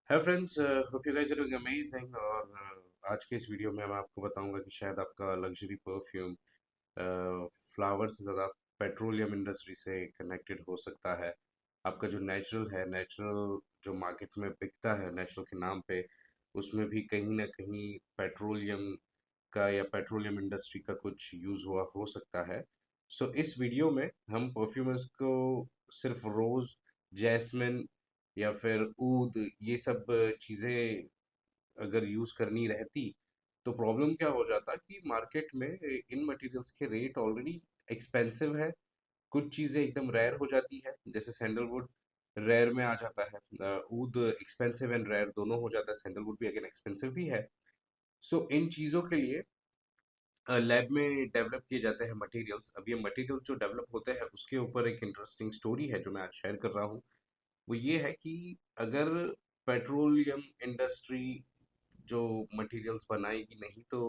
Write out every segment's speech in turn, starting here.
Hi friends, hope you guys are doing amazing. और आज के इस वीडियो में मैं आपको बताऊंगा कि शायद आपका लग्जरी परफ्यूम फ्लावर से ज़्यादा पेट्रोलियम इंडस्ट्री से कनेक्टेड हो सकता है। आपका जो नेचुरल जो मार्केट में बिकता है नेचुरल के नाम पे, उसमें भी कहीं ना कहीं पेट्रोलियम का या पेट्रोलियम इंडस्ट्री का कुछ यूज़ हुआ हो सकता है। सो इस वीडियो में हम परफ्यूमर्स को सिर्फ रोज़, जैस्मिन या फिर ऊद, ये सब चीज़ें अगर यूज़ करनी रहती तो प्रॉब्लम क्या हो जाता कि मार्केट में इन मटेरियल्स के रेट ऑलरेडी एक्सपेंसिव है। कुछ चीज़ें एकदम रेयर हो जाती है, जैसे सैंडलवुड रेयर में आ जाता है। ऊद एक्सपेंसिव एंड रेयर दोनों हो जाता है, सैंडलवुड भी अगेन एक्सपेंसिव भी है। सो इन चीज़ों के लिए लैब में डेवलप किए जाते हैं मटेरियल्स। अब ये मटेरियल्स जो डेवलप होते हैं उसके ऊपर एक इंटरेस्टिंग स्टोरी है जो मैं आज शेयर कर रहा हूँ। वो ये है कि अगर पेट्रोलियम इंडस्ट्री जो मटेरियल्स बनाएगी नहीं तो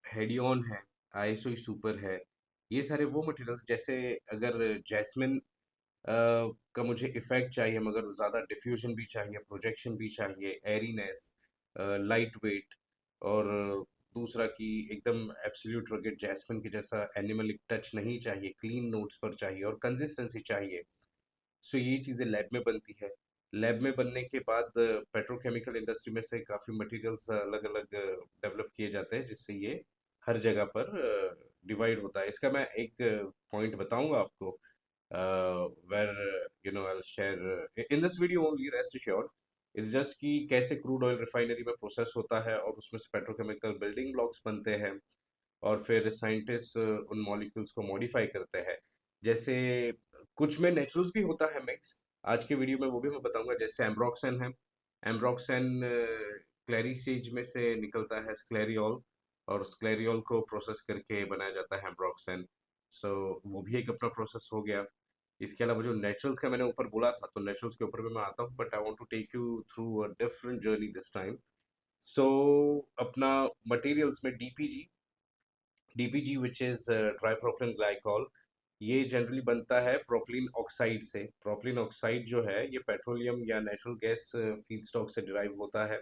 हेडियन है, आईएसओ सुपर है, ये सारे वो मटेरियल्स, जैसे अगर जैस्मिन का मुझे इफेक्ट चाहिए मगर ज़्यादा डिफ्यूजन भी चाहिए, प्रोजेक्शन भी चाहिए, एरीनेस, लाइट वेट, और दूसरा कि एकदम एब्सोल्यूट रगेड जैस्मिन के जैसा एनिमलिक टच नहीं चाहिए, क्लीन नोट्स पर चाहिए और कंसिस्टेंसी चाहिए। सो ये चीज़ें लैब में बनती है। लैब में बनने के बाद पेट्रोकेमिकल इंडस्ट्री में से काफ़ी मटेरियल्स अलग अलग डेवलप किए जाते हैं जिससे ये हर जगह पर डिवाइड होता है। इसका मैं एक पॉइंट बताऊंगा आपको, where I share in this video only, rest assured. It's just कि कैसे क्रूड ऑयल रिफाइनरी में प्रोसेस होता है और उसमें से पेट्रोकेमिकल बिल्डिंग ब्लॉक्स बनते हैं और फिर साइंटिस्ट उन मॉलिक्यूल्स को मॉडिफाई करते हैं। जैसे कुछ में नेचुरल्स भी होता है मिक्स, आज के वीडियो में वो भी मैं बताऊंगा। जैसे एम्ब्रोक्सन है, एम्ब्रोक्सन क्लैरीसेज में से निकलता है स्क्लेरियोल, और स्क्लेरियोल को प्रोसेस करके बनाया जाता है एम्ब्रोक्सन। सो वो भी एक अपना प्रोसेस हो गया। इसके अलावा जो नेचुरल्स का मैंने ऊपर बोला था, तो नेचुरल्स के ऊपर भी मैं आता हूँ, but I want to take you through a different journey this time. So अपना मटेरियल्स में DPG, DPG which is tripropylene glycol, ये जनरली बनता है प्रोपिलीन ऑक्साइड से। प्रोपिलीन ऑक्साइड जो है ये पेट्रोलियम या नेचुरल गैस फीडस्टॉक से डिराइव होता है,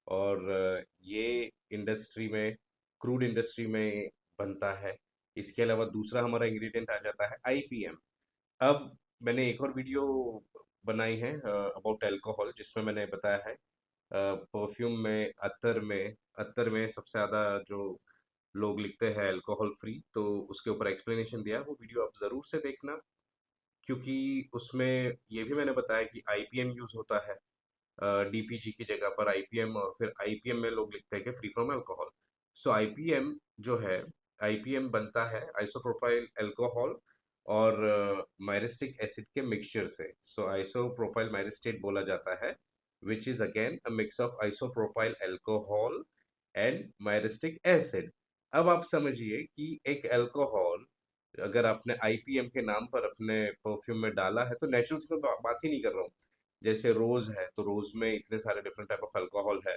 और ये इंडस्ट्री में, क्रूड इंडस्ट्री में बनता है। इसके अलावा दूसरा हमारा इंग्रेडिएंट आ जाता है आईपीएम। अब मैंने एक और वीडियो बनाई है अबाउट अल्कोहल, जिसमें मैंने बताया है परफ्यूम में, अत्तर में सबसे ज़्यादा जो लोग लिखते हैं अल्कोहल फ्री, तो उसके ऊपर एक्सप्लेनेशन दिया है। वो वीडियो आप ज़रूर से देखना, क्योंकि उसमें ये भी मैंने बताया कि आईपीएम यूज़ होता है डीपीजी की जगह पर आईपीएम, और फिर आईपीएम में लोग लिखते हैं कि free from alcohol. So IPM जो है, आईपीएम बनता है आइसोप्रोपाइल अल्कोहल और मायरिस्टिक एसिड के मिक्सचर से। सो आइसोप्रोपाइल मायरिस्टेट बोला जाता है, which is again a mix of isopropyl alcohol and myristic acid. अब आप समझिए कि एक अल्कोहल अगर आपने आईपीएम के नाम पर अपने परफ्यूम में डाला है, तो नेचुरल्स में बात ही नहीं कर रहा हूँ। जैसे रोज है, तो रोज में इतने सारे डिफरेंट टाइप ऑफ अल्कोहल है,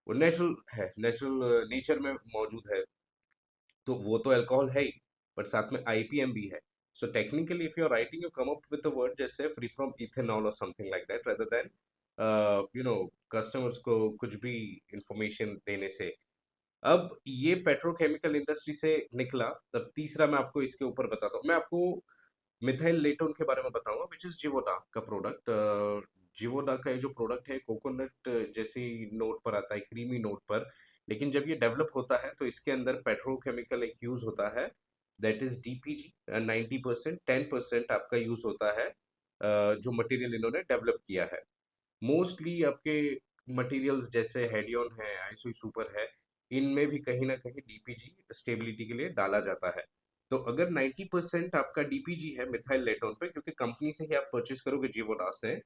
वो नेचुरल है, नेचुरल नेचर में मौजूद है, तो वो तो अल्कोहल है ही, बट साथ में आईपीएम भी है। So technically if you are writing, you come up with a word जैसे फ्री फ्रॉम इथेनॉल और something like that, rather than customers को कुछ भी इंफॉर्मेशन देने से। अब ये पेट्रोकेमिकल इंडस्ट्री से निकला। तब तीसरा मैं आपको इसके ऊपर बताता हूँ। मैं आपको मिथाइल लेटोन के बारे में बताऊंगा, विच इज जिवोडा का प्रोडक्ट। जिवोडा का ये जो प्रोडक्ट है, कोकोनट जैसी नोट पर आता है, क्रीमी नोट पर। लेकिन जब ये डेवलप होता है तो इसके अंदर पेट्रोकेमिकल एक यूज होता है, दैट इज डीपीजी। 90%, 10% आपका यूज होता है जो मटेरियल इन्होंने डेवलप किया है। मोस्टली आपके मटेरियल्स जैसे हेडियन है, आइसो सुपर है, इनमें भी कहीं ना कहीं डीपीजी स्टेबिलिटी के लिए डाला जाता है। तो अगर 90% आपका डीपीजी है मिथाइल लेटोन पे, क्योंकि कंपनी से ही आप परचेज करोगे जीवोना से,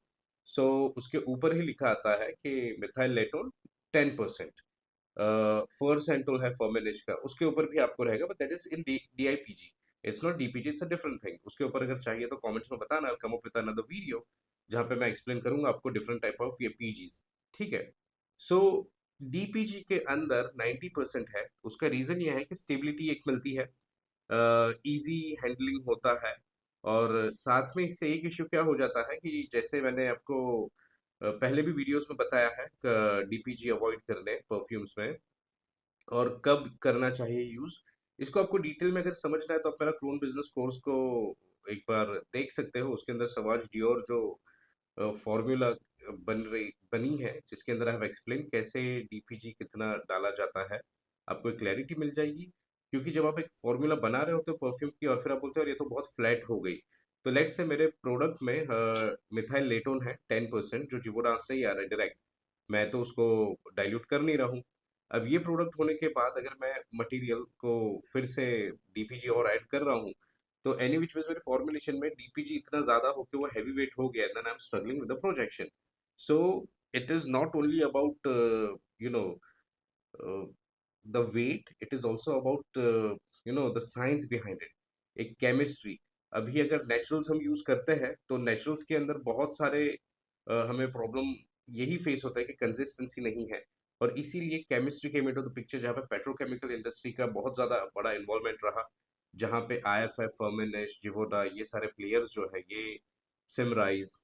सो उसके ऊपर ही लिखा आता है कि मिथाइल लेटोन 10%। फॉरसेंटोल है फॉर्मेलिश का, उसके ऊपर भी आपको रहेगा, but that is in DIPG, it's not DPG, it's a different thing. उसके ऊपर अगर चाहिए तो कमेंट्स में बताना, come up with another video जहाँ पे मैं एक्सप्लेन करूंगा आपको डिफरेंट टाइप ऑफ ये पीजीज। ठीक है। सो डीपीजी के अंदर 90% है, उसका रीजन ये है कि स्टेबिलिटी एक मिलती है, इजी हैंडलिंग होता है, और साथ में इससे एक इश्यू क्या हो जाता है कि जैसे मैंने आपको पहले भी वीडियोस में बताया है डीपीजी अवॉइड करने परफ्यूम्स में, और कब करना चाहिए यूज। इसको आपको डिटेल में अगर समझना है तो आप मेरा क्लोन बिजनेस कोर्स को एक बार देख सकते हो। उसके अंदर सवाज डियोर जो फॉर्मूला बनी है, जिसके अंदर आई हैव एक्सप्लेन कैसे डीपीजी कितना डाला जाता है, आपको एक क्लैरिटी मिल जाएगी। क्योंकि जब आप एक फॉर्मूला बना रहे होते हो परफ्यूम की और फिर आप बोलते हो "और ये तो बहुत फ्लैट हो गई", तो लेट से मेरे प्रोडक्ट में मिथाइल लेटोन है 10%, जो जिवोडास से ही आ रहा है डायरेक्ट। मैं तो उसको डाइल्यूट कर नहीं रहा हूँ। अब ये प्रोडक्ट होने के बाद अगर मैं मटेरियल को फिर से डीपीजी और ऐड कर रहा हूँ, तो एनी विच वेज मेरे फॉर्मुलेशन में डीपीजी इतना ज्यादा हो कि वो हैवी वेट हो गया, then I am struggling with the projection. So it is not only about you know the weight, it is also about the science behind it, एक केमिस्ट्री। अभी अगर नेचुरल्स हम यूज करते हैं तो नेचुरल्स के अंदर बहुत सारे हमें प्रॉब्लम यही फेस होता है कि कंसिस्टेंसी नहीं है। और इसीलिए chemistry came into the picture, जहाँ पे पेट्रोकेमिकल इंडस्ट्री का बहुत ज्यादा बड़ा इन्वॉल्वमेंट रहा, जहाँ पे आईएफएफ, फर्मेनेश, जिवोडा, ये सारे प्लेयर्स जो है, ये सिमराइज,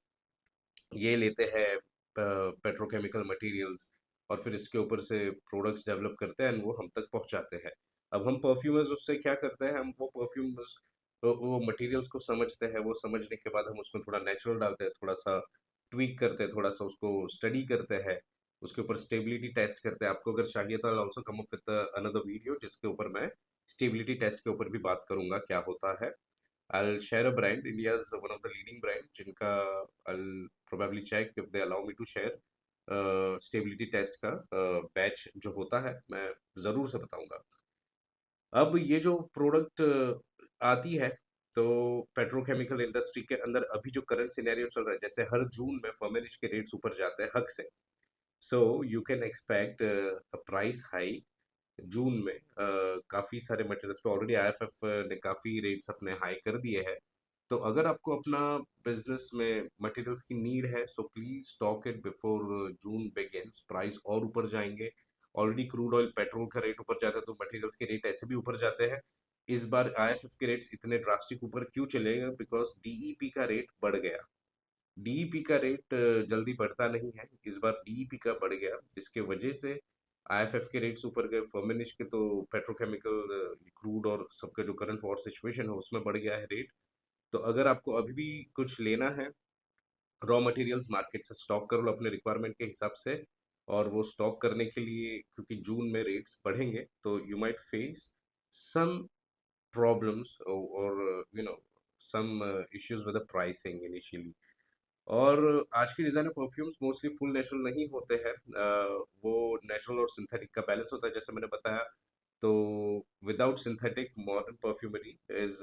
ये लेते हैं पेट्रोकेमिकल मटेरियल्स और फिर इसके ऊपर से प्रोडक्ट्स डेवलप करते हैं और वो हम तक पहुंचाते हैं। अब हम परफ्यूमर्स उससे क्या करते हैं, हम वो परफ्यूमर्स वो मटेरियल्स को समझते हैं, वो समझने के बाद हम उसमें थोड़ा नेचुरल डालते हैं, थोड़ा सा ट्वीक करते हैं, थोड़ा सा उसको स्टडी करते हैं, उसके ऊपर स्टेबिलिटी टेस्ट करते हैं। आपको अगर चाहिए तो I also come up with another video जिसके ऊपर मैं स्टेबिलिटी टेस्ट के ऊपर भी बात करूंगा क्या होता है। I'll share a brand. India's one of the leading brand, जिनका I'll probably check if they allow me to share stability test का बैच जो होता है, मैं ज़रूर से बताऊंगा। अब ये जो प्रोडक्ट आती है, तो पेट्रोकेमिकल इंडस्ट्री के अंदर अभी जो करंट सिनेरियो चल रहा है, जैसे हर जून में फर्मेलिश के रेट्स ऊपर जाते हैं हक से। So you can expect a price high June में। काफ़ी सारे मटेरियल्स पे ऑलरेडी आईएफएफ ने काफ़ी रेट्स अपने हाई कर दिए हैं। तो अगर आपको अपना बिजनेस में मटेरियल्स की नीड है, so please stock it before June begins. Price और ऊपर जाएंगे। ऑलरेडी क्रूड ऑयल पेट्रोल का रेट ऊपर जाता है, तो मटेरियल्स के रेट ऐसे भी ऊपर जाते हैं। इस बार आईएफएफ के रेट्स इतने ड्रास्टिक ऊपर क्यों चले गए? बिकॉज डीईपी का रेट बढ़ गया। डीईपी का रेट जल्दी बढ़ता नहीं है, इस बार डीईपी का बढ़ गया, जिसके वजह से आईएफएफ के रेट्स ऊपर गए। फर्मेनिश के तो पेट्रोकेमिकल, क्रूड और सबका जो करंट वॉर सिचुएशन है उसमें बढ़ गया है रेट। तो अगर आपको अभी भी कुछ लेना है, रॉ मटेरियल्स मार्केट से स्टॉक कर लो अपने रिक्वायरमेंट के हिसाब से। और वो स्टॉक करने के लिए, क्योंकि जून में रेट्स बढ़ेंगे, तो you might face some problems और some issues with the pricing initially. और आज के designer perfumes mostly full natural नहीं होते हैं। वो नेचुरल और सिंथेटिक का बैलेंस होता है, जैसे मैंने बताया। तो without synthetic modern perfumery is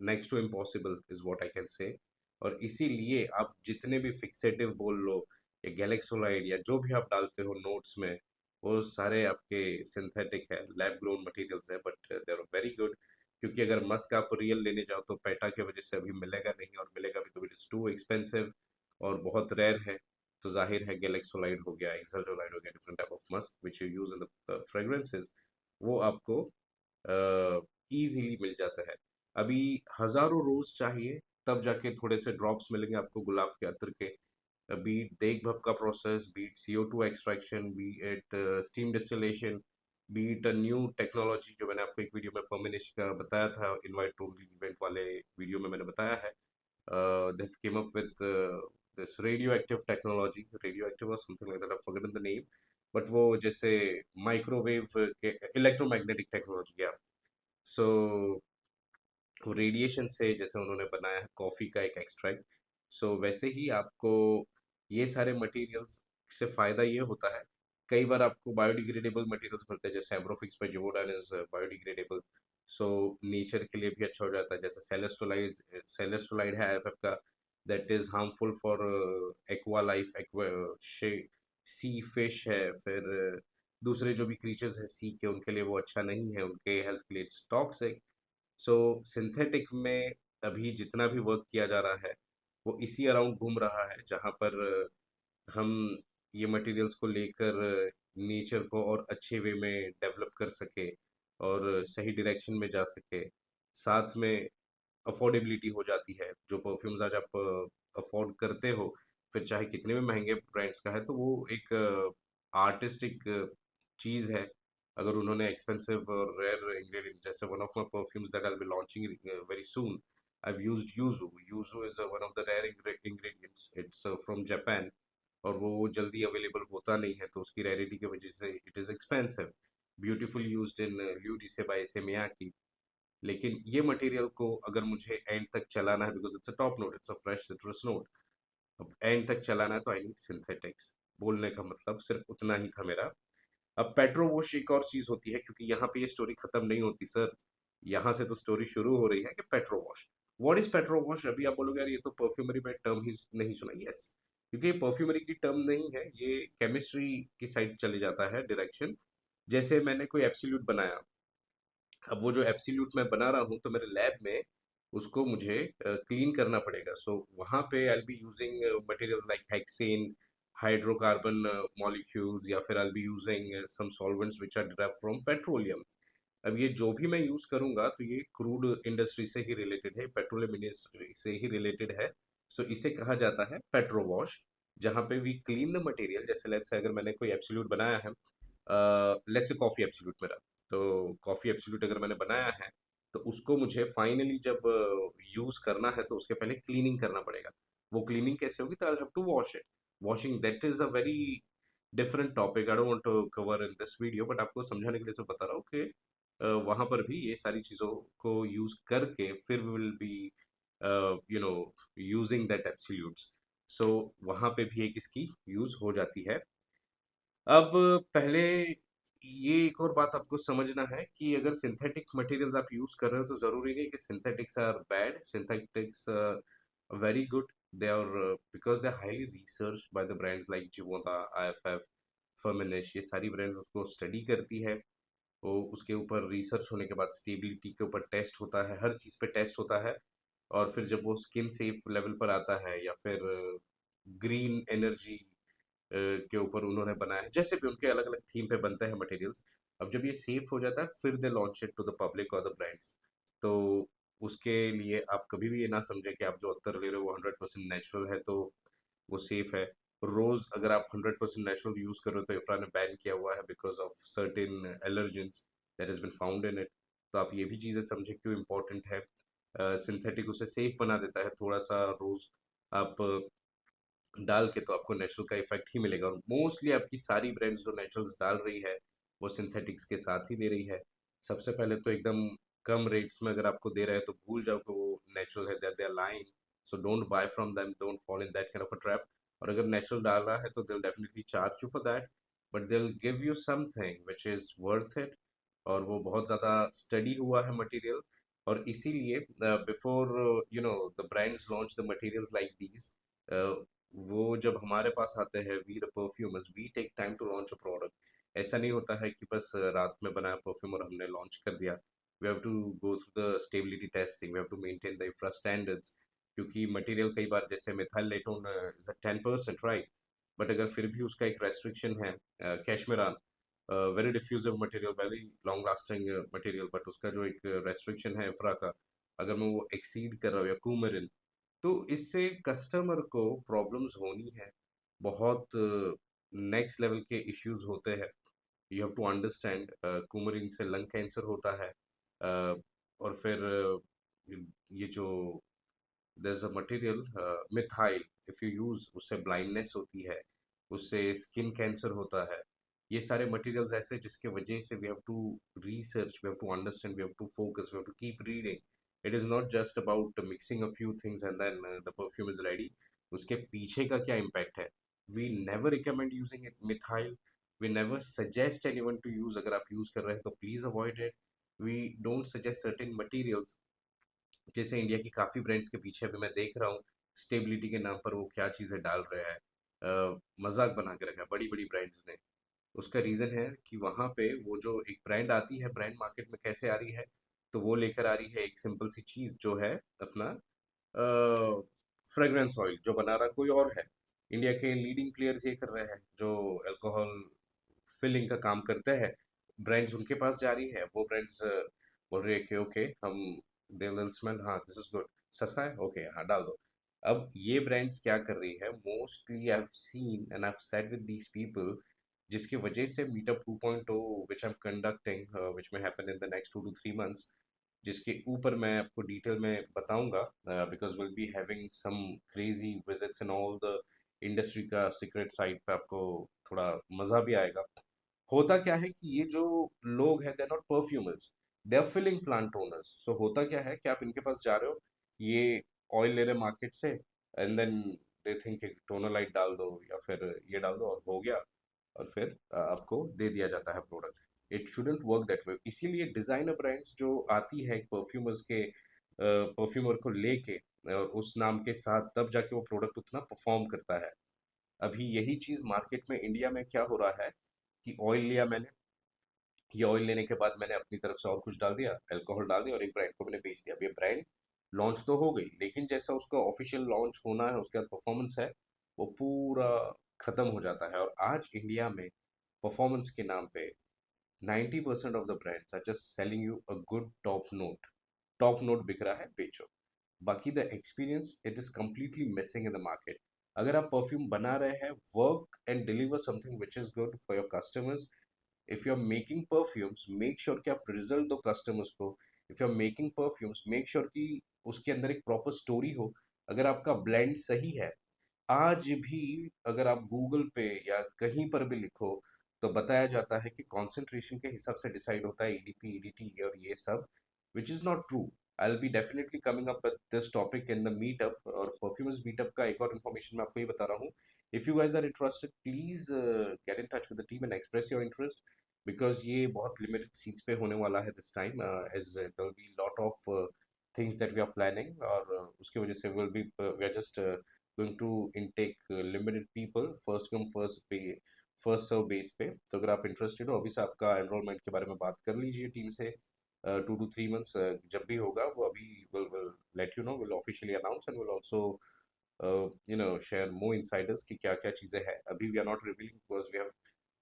next to impossible, is what I can say. और इसीलिए आप जितने भी फिक्सेटिव बोल लो या गैलेक्सोलाइड या जो भी आप डालते हो नोट्स में, वो सारे आपके सिंथेटिक है, लैब ग्रोन मटेरियल्स है, but they are very good. क्योंकि अगर मस्क आप रियल लेने जाओ तो पेटा की वजह से अभी मिलेगा नहीं, और मिलेगा भी तो इट इज टू एक्सपेंसिव और बहुत रेयर है। तो जाहिर है गैलेक्सोलाइड हो गया, एक्सल्टोलाइड हो गया, different type of Musk which you use in the fragrances, वो आपको इजीली मिल जाता है। अभी हजारों रोज चाहिए, तब जाके थोड़े से ड्रॉप्स मिलेंगे आपको गुलाब के अतर के। बीट देग भप का process, be it CO2 extraction, be it steam distillation, be it a new technology, जो मैंने आपको एक वीडियो में फर्मिनिश का बताया था, इनवाइट ओनली इवेंट वाले वीडियो में मैंने बताया है। They've came up with this radioactive technology, radioactive or something like that. I've forgotten the name. But वो जैसे माइक्रोवेव के इलेक्ट्रोमैग्नेटिक टेक्नोलॉजी है। सो रेडिएशन से जैसे उन्होंने बनाया है कॉफ़ी का एक एक्सट्रैक्ट, सो वैसे ही आपको ये सारे मटेरियल्स से फ़ायदा ये होता है। कई बार आपको बायोडिग्रेडेबल मटेरियल्स मिलते हैं, जैसे एब्रोफिक्स पे जिवोडान इज बायोडिग्रेडेबल, सो नेचर के लिए भी अच्छा हो जाता है। जैसे सेलेस्टोलाइड है एफएफ का, that is harmful for aqua life, aqua sea fish है, फिर दूसरे जो भी क्रीचर्स हैं सी के, उनके लिए वो अच्छा नहीं है, उनके हेल्थ के लिए इट्स टॉक्सिक। सो सिंथेटिक में अभी जितना भी वर्क किया जा रहा है, वो इसी अराउंड घूम रहा है, जहाँ पर हम ये मटेरियल्स को लेकर नेचर को और अच्छे वे में डेवलप कर सके और सही डायरेक्शन में जा सके। साथ में अफोर्डेबिलिटी हो जाती है, जो परफ्यूम्स आज आप अफोर्ड करते हो, फिर चाहे कितने भी महंगे ब्रांड्स का है, तो वो एक आर्टिस्टिक चीज़ है। अगर उन्होंने एक्सपेंसिव और रेयर इंग्रेडिएंट, जैसे one of my perfumes that I will be launching very soon, I've used yuzu. Yuzu is one of the rare ingredients. It's from Japan, और वो जल्दी अवेलेबल होता नहीं है, तो उसकी रेयरिटी की वजह से it is expensive. Beautiful used in L'Eau d'Issey by Issey Miyake. लेकिन ये मटेरियल को अगर मुझे एंड तक चलाना है, because it's a top note, it's a fresh citrus note, अब एंड तक चलाना है तो आई नीड सिंथेटिक्स। बोलने का मतलब सिर्फ उतना ही था मेरा। अब पेट्रो वॉश एक और चीज होती है, क्योंकि यहाँ पे ये स्टोरी खत्म नहीं होती सर। यहाँ से तो स्टोरी शुरू हो रही है कि petro wash, what is petro wash. अभी आप बोलोगे यार ये तो परफ्यूमरी में टर्म ही नहीं सुना। यस, क्योंकि ये परफ्यूमरी की टर्म नहीं है, ये केमिस्ट्री की साइड चले जाता है डायरेक्शन। जैसे मैंने कोई एब्सोल्यूट बनाया, अब वो जो एब्सोल्यूट मैं बना रहा हूँ तो मेरे लैब में उसको मुझे क्लीन करना पड़ेगा। सो वहाँ पे I be using materials like hexane, hydrocarbon molecules, या फिर I be using some solvents which are derived from petroleum. अब ये जो भी मैं यूज करूंगा तो ये क्रूड इंडस्ट्री से ही रिलेटेड है, पेट्रोलियम इंडस्ट्री से ही रिलेटेड है। सो इसे कहा जाता है पेट्रो वॉश, जहाँ पे वी क्लीन द मटेरियल। जैसे लेट्स से अगर मैंने कोई एब्सोल्यूट बनाया है, लेट्स से कॉफी एब्सोल्यूट मेरा, तो कॉफी एब्सोल्यूट अगर मैंने बनाया है, तो उसको मुझे फाइनली जब यूज करना है तो उसके पहले क्लीनिंग करना पड़ेगा। वो क्लीनिंग कैसे होगी, तो I have to wash it. Washing that is a very different topic, I don't want to cover in this video, but आपको समझाने के लिए सिर्फ बता रहा हूँ कि वहाँ पर भी ये सारी चीज़ों को यूज करके फिर we will be you know using that absolutes. So वहाँ पे भी एक इसकी यूज हो जाती है। अब पहले ये एक और बात आपको समझना है कि अगर सिंथेटिक मटेरियल्स आप यूज कर रहे हो तो जरूरी नहीं कि synthetics are bad. Synthetics very good, they are because they are highly research by the brands like जिवोदा, आईएफएफ, फर्मिनिश। ये सारी ब्रांड्स उसको स्टडी करती है, वो उसके ऊपर रिसर्च होने के बाद स्टेबिलिटी के ऊपर टेस्ट होता है, हर चीज़ पे टेस्ट होता है। और फिर जब वो स्किन सेफ लेवल पर आता है, या फिर ग्रीन एनर्जी के ऊपर उन्होंने बनाया है, जैसे भी उनके अलग अलग थीम पे बनते हैं मटेरियल्स। अब जब ये सेफ हो जाता है फिर they launch it to the public और द ब्रांड्स। तो उसके लिए आप कभी भी ये ना समझे कि आप जो अत्तर ले रहे हो वो 100% नेचुरल है तो वो सेफ है। रोज अगर आप 100% नेचुरल यूज कर रहे हो तो इफ्रा ने बैन किया हुआ है because of certain allergens that has been found in it. तो आप ये भी चीज़ें समझे क्यों इम्पोर्टेंट है। सिंथेटिक उसे सेफ बना देता है, थोड़ा सा रोज आप डाल के तो आपको नेचुरल का इफेक्ट ही मिलेगा। और मोस्टली आपकी सारी ब्रांड्स जो नेचुरल्स डाल रही है वो सिंथेटिक्स के साथ ही दे रही है। सबसे पहले तो एकदम कम रेट्स में अगर आपको दे रहे हैं तो भूल जाओ कि वो नेचुरल है, they are lying. So don't buy from them, don't fall in that kind of a trap. और अगर नेचुरल डाल रहा है तो they definitely charge you for that, but they give you something which is worth it. और वो बहुत ज़्यादा स्टडी हुआ है मटेरियल। और इसीलिए before you know the brands launch the materials like these, वो जब हमारे पास आते हैं, we the perfumers, we take time to launch a product. ऐसा नहीं होता है कि बस रात में बनाया परफ्यूम और हमने लॉन्च कर दिया। We have to go through the stability testing, we have to maintain the IFRA standards. क्योंकि मटेरियल कई बार जैसे methyl laitone is a 10%, right, but अगर फिर भी उसका एक रेस्ट्रिक्शन है, Cashmeran very diffusive material, very long lasting material, but उसका जो एक रेस्ट्रिक्शन है इंफ्रा का, अगर मैं वो एक्सीड कर रहा हूँ, या कूमरिन, तो इससे कस्टमर को प्रॉब्लम्स होनी है। बहुत नेक्स्ट लेवल के इश्यूज होते हैं। यू हैव टू अंडरस्टैंड, कुमरिन से लंग कैंसर होता है। और फिर ये जो there's a material methyl, if you use, उससे ब्लाइंडनेस होती है, उससे स्किन कैंसर होता है। ये सारे मटेरियल्स ऐसे जिसके वजह से we have to research, we have to understand, we have to focus, we have to keep reading. It is not just about mixing a few things and then the perfume is ready. उसके पीछे का क्या impact है। We never recommend using it methyl, we never suggest anyone to use. अगर आप use कर रहे हैं तो please avoid it. We don't suggest certain materials. जैसे इंडिया की काफ़ी ब्रांड्स के पीछे अभी मैं देख रहा हूँ स्टेबिलिटी के नाम पर वो क्या चीज़ें डाल रहे हैं, मजाक बना के रखा है बड़ी बड़ी ब्रांड्स ने। उसका रीज़न है कि वहाँ पे वो जो एक ब्रांड आती है, ब्रांड मार्केट में कैसे आ रही है, तो वो लेकर आ रही है एक सिंपल सी चीज़ जो है अपना फ्रेग्रेंस ऑयल, जो बना रहा कोई और है। इंडिया के लीडिंग प्लेयर्स ये कर रहे हैं जो अल्कोहल फिलिंग का काम करते हैं। ब्रांड्स उनके पास जा रही है, वो ब्रांड्स बोल रही है कि ओके हम, दे विल स्मेल, हाँ दिस इज गुड, सस्ता है, ओके हाँ डाल दो। अब ये ब्रांड्स क्या कर रही है, mostly I have seen and I have said with these people, जिसकी वजह से meetup 2.0 which I am conducting which में happen in the next 2 to 3 months, जिसके ऊपर मैं आपको डिटेल में बताऊंगा, because will be having some crazy visits in all the industry का सीक्रेट साइड पे, आपको थोड़ा मजा भी आएगा। होता क्या है कि ये जो लोग हैं, they are not perfumers, they are filling plant owners. So होता क्या है कि आप इनके पास जा रहे हो, ये ऑयल ले रहे मार्केट से, एंड देन दे थिंक एक टोनर लाइट डाल दो या फिर ये डाल दो और हो गया, और फिर आपको दे दिया जाता है product. It shouldn't work that way. इसीलिए डिजाइनर ब्रांड्स जो आती है परफ्यूमर्स के, परफ्यूमर को लेके उस नाम के साथ, तब जाके वो प्रोडक्ट उतना परफॉर्म करता है। अभी यही चीज मार्केट में इंडिया में क्या हो रहा है कि ऑयल लिया मैंने, ये ऑयल लेने के बाद मैंने अपनी तरफ से और कुछ डाल दिया, अल्कोहल डाल दिया और एक ब्रांड को मैंने बेच दिया। अब ये ब्रांड लॉन्च तो हो गई, लेकिन जैसा उसका ऑफिशियल लॉन्च होना है, उसके बाद परफॉर्मेंस है, वो पूरा खत्म हो जाता है। और आज इंडिया में परफॉर्मेंस के नाम पे 90% of the brands are just selling you a good top note. Top note बिक रहा है, बेचो। बाकी the experience it is completely missing in the market. अगर आप परफ्यूम बना रहे हैं, work and deliver something which is good for your customers. If you are making perfumes, make sure कि आप रिजल्ट दो कस्टमर्स को। If you are making perfumes, make sure कि उसके अंदर एक प्रॉपर स्टोरी हो। अगर आपका ब्लेंड सही है, आज भी अगर आप गूगल पे या कहीं पर भी लिखो, तो बताया जाता है कि कॉन्सेंट्रेशन के हिसाब से डिसाइड होता है ईडीपी, ईडीटी और ये सब, which is not true. I will be definitely coming up with this topic in the meetup, और परफ्यूमर्स मीटअप का एक और इन्फॉर्मेशन मैं आपको ये बता रहा हूँ। If you guys are interested, please get in touch with the team and express your interest, because ये बहुत लिमिटेड सीट्स पे होने वाला है this time, as there will be lot of things that we are planning, और उसकी वजह से will be we are just going to intake limited people, first come first पे, फर्स्ट सर्व बेस पे। तो अगर आप इंटरेस्टेड हो, अभी से आपका एनरोलमेंट के बारे में बात कर लीजिए टीम से। 2 to 3 months जब भी होगा, वो अभी will let you know, will officially announce and will also share more insiders कि क्या क्या चीज़ें हैं। अभी we are not revealing because we have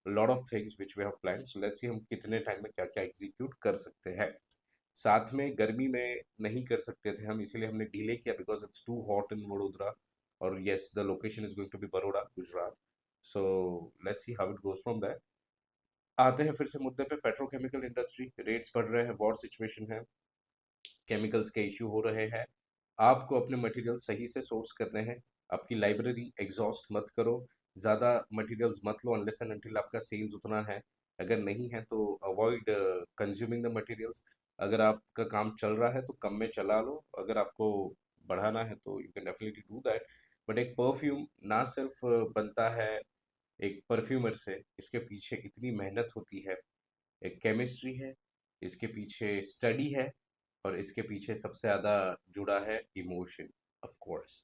lot of things which we have plan. So let's see हम कितने टाइम में क्या क्या एग्जीक्यूट कर सकते हैं। साथ में गर्मी में नहीं कर सकते थे हम, इसीलिए हमने डिले किया, because it's too hot in Vadodara, और yes the location is going to be Baroda, Gujarat. So let's see how it goes from that. आते हैं फिर से मुद्दे पे, पेट्रोकेमिकल इंडस्ट्री, रेट्स बढ़ रहे हैं, वॉर सिचुएशन है, केमिकल्स के इश्यू हो रहे हैं। आपको अपने मटेरियल सही से सोर्स करने हैं। आपकी लाइब्रेरी एग्जॉस्ट मत करो, ज़्यादा मटेरियल्स मत लो अनलेस एंड अनटिल आपका सेल्स उतना है। अगर नहीं है तो अवॉइड कंज्यूमिंग द मटेरियल्स। अगर आपका काम चल रहा है तो कम में चला लो, अगर आपको बढ़ाना है तो you can definitely do that. But एक परफ्यूम ना सिर्फ बनता है एक परफ्यूमर से, इसके पीछे इतनी मेहनत होती है, एक केमिस्ट्री है, इसके पीछे स्टडी है, और इसके पीछे सबसे ज़्यादा जुड़ा है इमोशन, ऑफ कोर्स।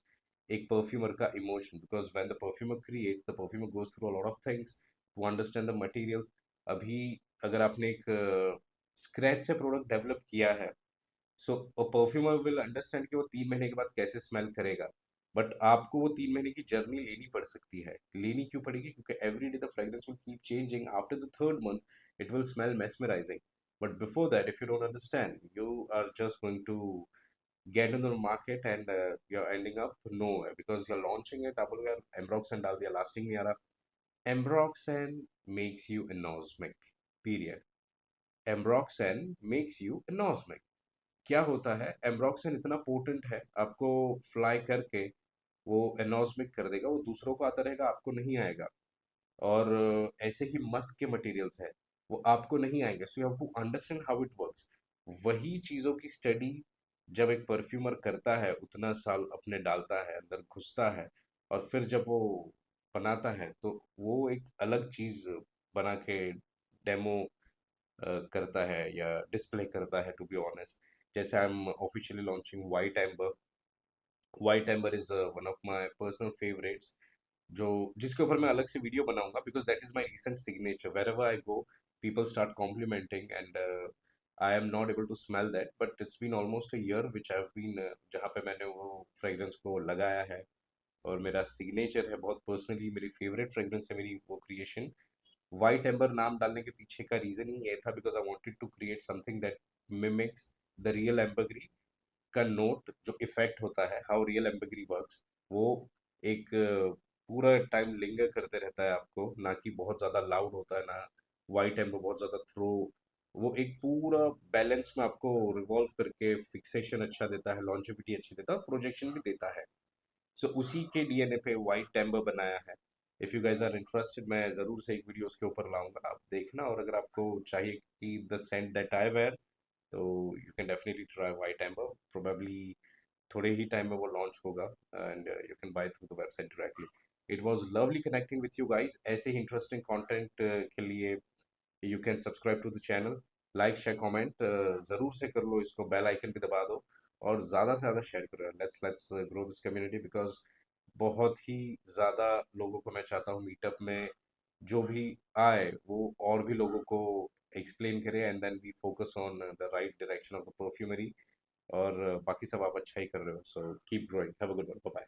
एक परफ्यूमर का emotion, because when the perfumer create, the perfumer goes through a lot of things to understand the materials. अभी अगर आपने एक स्क्रैच से प्रोडक्ट डेवलप किया है, सो अ परफ्यूमर विल अंडरस्टैंड कि वो 3 महीने के बाद कैसे स्मेल करेगा। बट आपको वो 3 महीने की जर्नी लेनी पड़ सकती है। लेनी क्यों पड़ेगी? क्योंकि every day the fragrance will keep changing. After the third month it will smell mesmerizing. But before that, if you don't understand, you are just going to get into the market and you're ending up nowhere, because you're launching it, आपको यार Ambroxan डाल दिया, lasting नहीं आ रहा। Ambroxan makes you anosmic, period. Ambroxan makes you anosmic। क्या होता है, एम्ब्रॉक्सन इतना पोटेंट है, आपको फ्लाई करके वो एनॉस्मिक कर देगा, वो दूसरों को आता रहेगा, आपको नहीं आएगा। और ऐसे ही मस्क के मटेरियल्स है, वो आपको नहीं आएंगे। So you have to understand how it works. वही चीज़ों की स्टडी जब एक परफ्यूमर करता है, उतना साल अपने डालता है, अंदर घुसता है, और फिर जब वो बनाता है, तो वो एक अलग चीज़ बना के डेमो करता है या डिस्प्ले करता है, टू बी ऑनेस्ट। जैसे I am officially launching White Amber. White Amber is one of my personal favourites, जो जिसके ऊपर मैं अलग से वीडियो बनाऊंगा, because that is my recent signature. Wherever I go, people start complimenting, and I am not able to smell that, but it's been almost a year which I have been, जहाँ पे मैंने वो fragrance को लगाया है, और मेरा signature है, बहुत पर्सनली मेरी फेवरेट फ्रेग्रेंस है मेरी वो क्रिएशन। व्हाइट एम्बर नाम डालने के पीछे का रीजन ही ये था, because I wanted to create something that mimics the real ambergris, का नोट जो इफेक्ट होता है, हाउ रियल एम्बेगरी वर्क्स, वो एक पूरा टाइम लिंगर करते रहता है आपको, ना कि बहुत ज़्यादा लाउड होता है, ना वाइट टेम्पो बहुत ज़्यादा थ्रो। वो एक पूरा बैलेंस में आपको रिवॉल्व करके फिक्सेशन अच्छा देता है, लॉन्जेविटी अच्छी देता है और प्रोजेक्शन भी देता है। सो उसी के डीएनए पे वाइट टेम्बर बनाया है। If you guys are interested, मैं ज़रूर से एक वीडियो उसके ऊपर लाऊंगा, आप देखना। और अगर आपको चाहिए कि the scent that I wear, तो you can definitely try White Amber. Probably थोड़े ही टाइम में वो लॉन्च होगा, and you can buy through the website directly. It was lovely connecting with you guys. ऐसे ही इंटरेस्टिंग कंटेंट के लिए you can subscribe to the channel, like share comment ज़रूर से कर लो, इसको बेल आइकन भी दबा दो और ज़्यादा से ज़्यादा शेयर करो। Let's grow this community, because बहुत ही ज़्यादा लोगों को मैं चाहता हूँ मीटअप में जो भी आए वो और भी लोगों को एक्सप्लेन करे, and then we focus on the right direction of the perfumery. और बाकी सब आप अच्छा ही कर रहे हो, so keep growing, have a good one, bye bye.